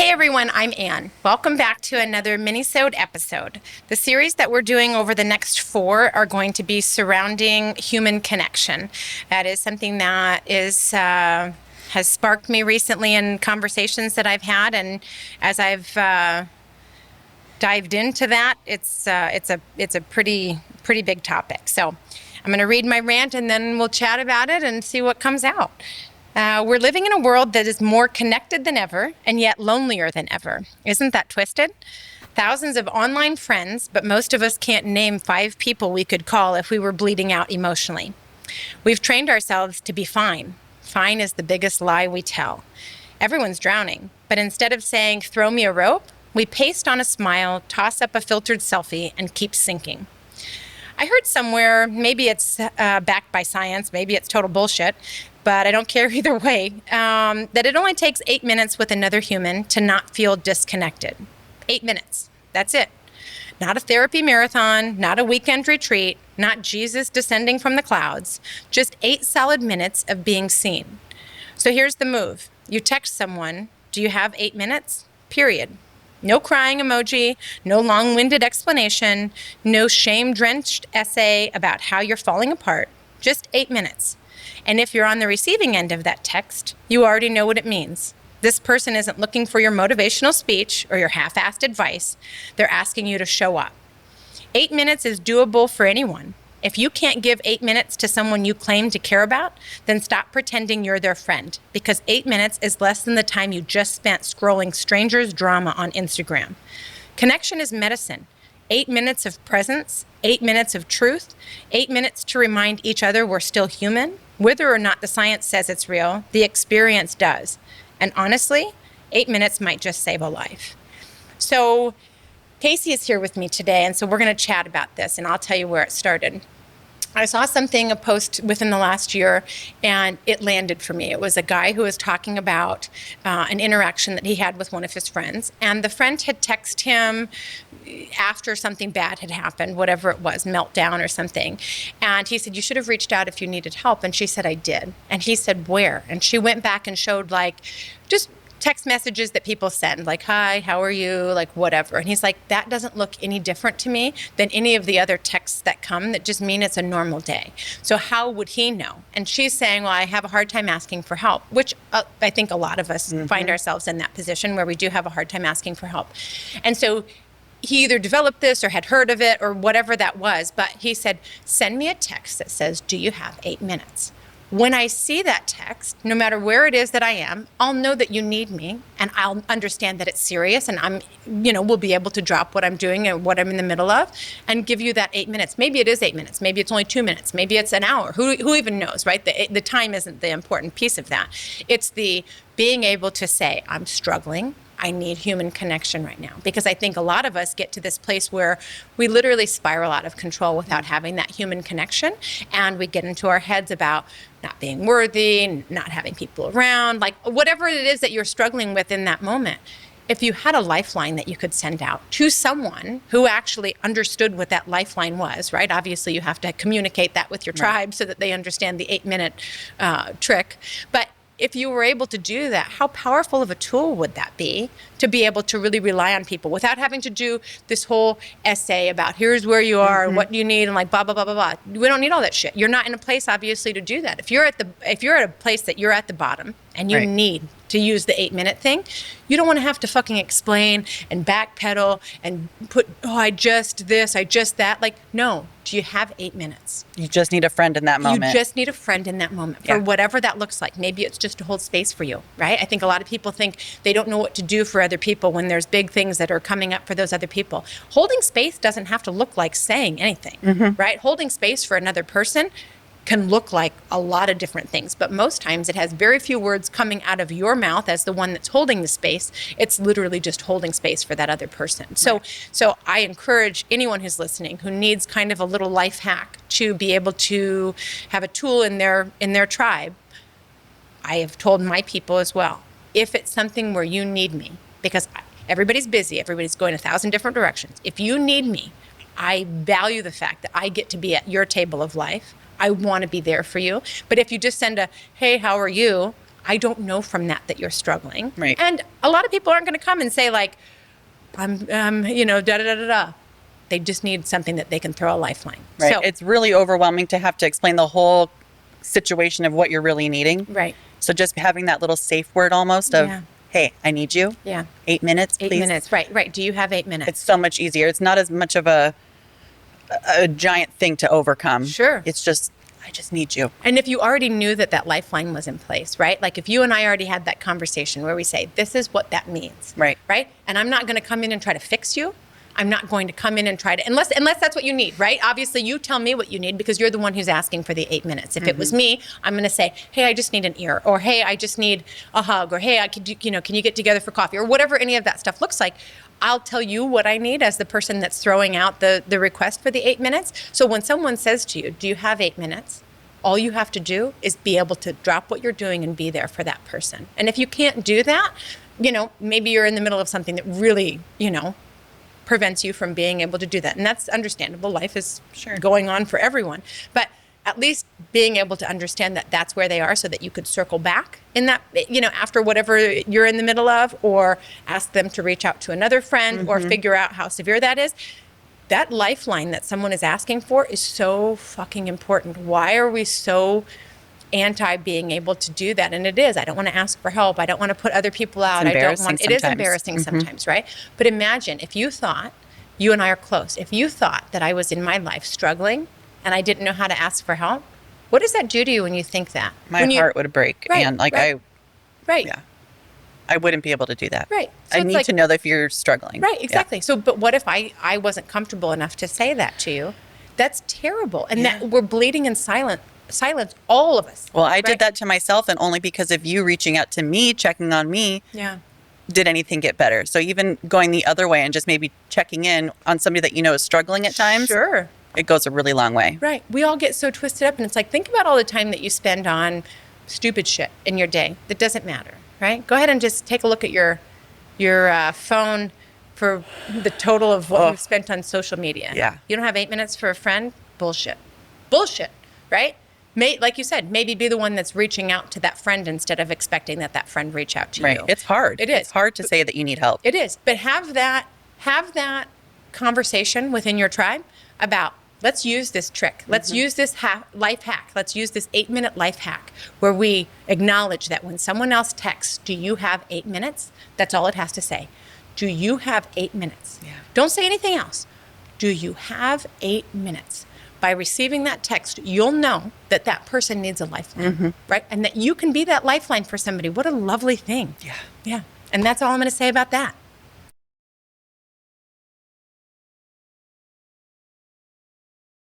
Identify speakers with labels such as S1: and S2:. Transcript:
S1: Hey everyone, I'm Anne. Welcome back to another mini-sode episode. The series that we're doing over the next 4 are going to be surrounding human connection. That is something that has sparked me recently in conversations that I've had, and as I've dived into that, it's a pretty big topic. So I'm going to read my rant and then we'll chat about it and see what comes out. We're living in a world that is more connected than ever and yet lonelier than ever. Isn't that twisted? Thousands of online friends, but most of us can't name 5 people we could call if we were bleeding out emotionally. We've trained ourselves to be fine. Fine is the biggest lie we tell. Everyone's drowning, but instead of saying, throw me a rope, we paste on a smile, toss up a filtered selfie, and keep sinking. I heard somewhere, maybe it's backed by science, maybe it's total bullshit, but I don't care either way, that it only takes 8 minutes with another human to not feel disconnected. 8 minutes, that's it. Not a therapy marathon, not a weekend retreat, not Jesus descending from the clouds, just 8 solid minutes of being seen. So here's the move. You text someone, do you have 8 minutes? Period. No crying emoji, no long-winded explanation, no shame-drenched essay about how you're falling apart. Just 8 minutes. And if you're on the receiving end of that text, you already know what it means. This person isn't looking for your motivational speech or your half-assed advice. They're asking you to show up. 8 minutes is doable for anyone. If you can't give 8 minutes to someone you claim to care about, then stop pretending you're their friend, because 8 minutes is less than the time you just spent scrolling strangers' drama on Instagram. Connection is medicine. 8 minutes of presence, 8 minutes of truth, 8 minutes to remind each other we're still human. Whether or not the science says it's real, the experience does. And honestly, 8 minutes might just save a life. So Casey is here with me today, and so we're going to chat about this, and I'll tell you where it started. I saw a post within the last year, and it landed for me. It was a guy who was talking about an interaction that he had with one of his friends, and the friend had texted him after something bad had happened, whatever it was, meltdown or something. And he said, you should have reached out if you needed help. And she said, I did. And he said, where? And she went back and showed just text messages that people send, like, hi, how are you, like whatever. And he's like, that doesn't look any different to me than any of the other texts that come that just mean it's a normal day. So how would he know? And she's saying, well, I have a hard time asking for help, which I think a lot of us find ourselves in that position where we do have a hard time asking for help. And so he either developed this or had heard of it or whatever that was, but he said, send me a text that says, do you have 8 minutes? When I see that text, no matter where it is that I am, I'll know that you need me, and I'll understand that it's serious, and we'll be able to drop what I'm doing and what I'm in the middle of and give you that 8 minutes. Maybe it is 8 minutes. Maybe it's only 2 minutes. Maybe it's an hour. Who even knows, right? The time isn't the important piece of that. It's the being able to say, I'm struggling. I need human connection right now, because I think a lot of us get to this place where we literally spiral out of control without having that human connection, and we get into our heads about not being worthy, not having people around, like whatever it is that you're struggling with in that moment. If you had a lifeline that you could send out to someone who actually understood what that lifeline was, right? Obviously, you have to communicate that with your tribe so that they understand the 8-minute trick. But if you were able to do that, how powerful of a tool would that be to be able to really rely on people without having to do this whole essay about here's where you are, and what you need, and like blah, blah, blah, blah, blah. We don't need all that shit. You're not in a place, obviously, to do that. If you're at a place that you're at the bottom and you need to use the 8-minute thing, you don't want to have to fucking explain and backpedal and put, I just this, I just that. Like, no. Do you have 8 minutes?
S2: You just need a friend in that moment.
S1: You just need a friend in that moment for whatever that looks like. Maybe it's just to hold space for you, right? I think a lot of people think they don't know what to do for other people when there's big things that are coming up for those other people. Holding space doesn't have to look like saying anything, right? Holding space for another person can look like a lot of different things, but most times it has very few words coming out of your mouth as the one that's holding the space. It's literally just holding space for that other person. So I encourage anyone who's listening who needs kind of a little life hack to be able to have a tool in their tribe. I have told my people as well, if it's something where you need me, because everybody's busy, everybody's going 1,000 different directions. If you need me, I value the fact that I get to be at your table of life. I want to be there for you. But if you just send a, hey, how are you? I don't know from that you're struggling.
S2: Right.
S1: And a lot of people aren't going to come and say like, I'm da da da da da. They just need something that they can throw a lifeline.
S2: Right.
S1: So
S2: It's really overwhelming to have to explain the whole situation of what you're really needing.
S1: right.
S2: So just having that little safe word almost of,
S1: Yeah.
S2: hey, I need you.
S1: Yeah.
S2: 8 minutes,
S1: 8
S2: please.
S1: minutes. Right. Do you have 8 minutes?
S2: It's so much easier. It's not as much of a giant thing to overcome.
S1: Sure.
S2: It's just, I just need you.
S1: And if you already knew that lifeline was in place, right? Like if you and I already had that conversation where we say, this is what that means.
S2: Right.
S1: Right. And I'm not going to come in and try to fix you. I'm not going to come in and try to, unless that's what you need, right? Obviously you tell me what you need because you're the one who's asking for the 8 minutes. If it was me, I'm going to say, hey, I just need an ear, or hey, I just need a hug, or hey, can you get together for coffee, or whatever any of that stuff looks like. I'll tell you what I need as the person that's throwing out the request for the 8 minutes. So when someone says to you, do you have 8 minutes? All you have to do is be able to drop what you're doing and be there for that person. And if you can't do that, maybe you're in the middle of something that really, prevents you from being able to do that. And that's understandable. Life is going on for everyone. But at least being able to understand that that's where they are so that you could circle back in that, after whatever you're in the middle of, or ask them to reach out to another friend or figure out how severe that is. That lifeline that someone is asking for is so fucking important. Why are we so anti being able to do that? And it is. I don't want to ask for help. I don't want to put other people out. It is embarrassing sometimes, right? But imagine if you thought, you and I are close, if you thought that I was in my life struggling and I didn't know how to ask for help, what does that do to you when you think that?
S2: My heart would break.
S1: Right,
S2: And
S1: right.
S2: I wouldn't be able to do that.
S1: Right. So
S2: I need to know that if you're struggling.
S1: Right, exactly. Yeah. So, but what if I wasn't comfortable enough to say that to you? That's terrible. And that we're bleeding in silence, all of us.
S2: Well, I did that to myself, and only because of you reaching out to me, checking on me, did anything get better. So even going the other way and just maybe checking in on somebody that is struggling at times, it goes a really long way. Right.
S1: We all get so twisted up, and it's like, think about all the time that you spend on stupid shit in your day that doesn't matter, right? Go ahead and just take a look at your phone for the total of what you've spent on social media.
S2: Yeah.
S1: You don't have 8 minutes for a friend? Bullshit, right? Like you said, maybe be the one that's reaching out to that friend instead of expecting that friend reach out to you.
S2: Right. It's hard.
S1: It is.
S2: It's hard to say that you need help.
S1: It is. But have that conversation within your tribe about, let's use this trick. Let's use this life hack. Let's use this 8-minute life hack where we acknowledge that when someone else texts, do you have 8 minutes? That's all it has to say. Do you have 8 minutes?
S2: Yeah.
S1: Don't say anything else. Do you have 8 minutes? By receiving that text, you'll know that person needs a lifeline, right? And that you can be that lifeline for somebody. What a lovely thing.
S2: Yeah.
S1: Yeah. And that's all I'm going to say about that.